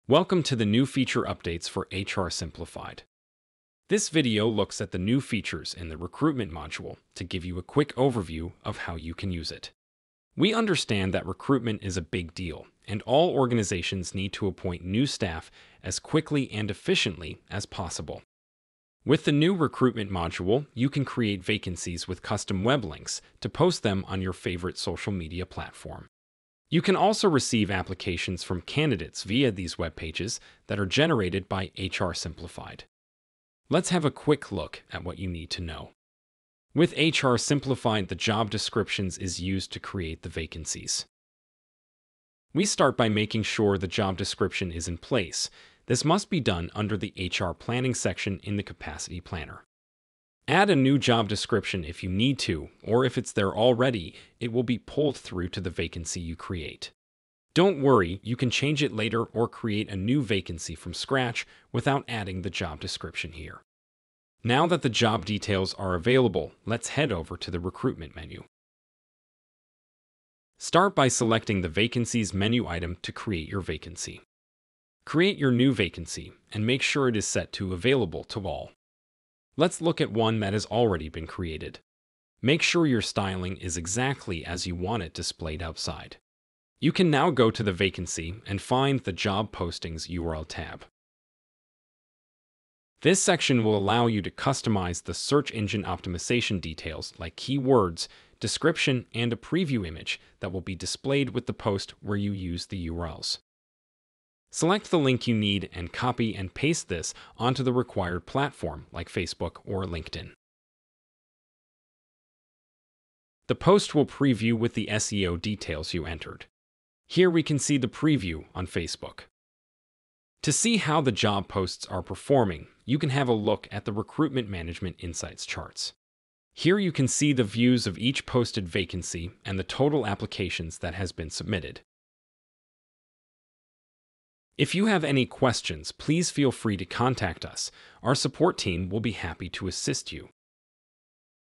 Welcome to the new feature updates for HR Simplified. This video looks at the new features in the recruitment module to give you a quick overview of how you can use it. We understand that recruitment is a big deal, and all organizations need to appoint new staff as quickly and efficiently as possible. With the new recruitment module, you can create vacancies with custom web links to post them on your favorite social media platform. You can also receive applications from candidates via these web pages that are generated by HR Simplified. Let's have a quick look at what you need to know. With HR Simplified, the job descriptions is used to create the vacancies. We start by making sure the job description is in place. This must be done under the HR Planning section in the Capacity Planner. Add a new job description if you need to, or if it's there already, it will be pulled through to the vacancy you create. Don't worry, you can change it later or create a new vacancy from scratch without adding the job description here. Now that the job details are available, let's head over to the Recruitment menu. Start by selecting the Vacancies menu item to create your vacancy. Create your new vacancy and make sure it is set to Available to All. Let's look at one that has already been created. Make sure your styling is exactly as you want it displayed outside. You can now go to the vacancy and find the Job Postings URL tab. This section will allow you to customize the search engine optimization details like keywords, description, and a preview image that will be displayed with the post where you use the URLs. Select the link you need and copy and paste this onto the required platform like Facebook or LinkedIn. The post will preview with the SEO details you entered. Here we can see the preview on Facebook. To see how the job posts are performing, you can have a look at the Recruitment Management Insights charts. Here you can see the views of each posted vacancy and the total applications that has been submitted. If you have any questions, please feel free to contact us. Our support team will be happy to assist you.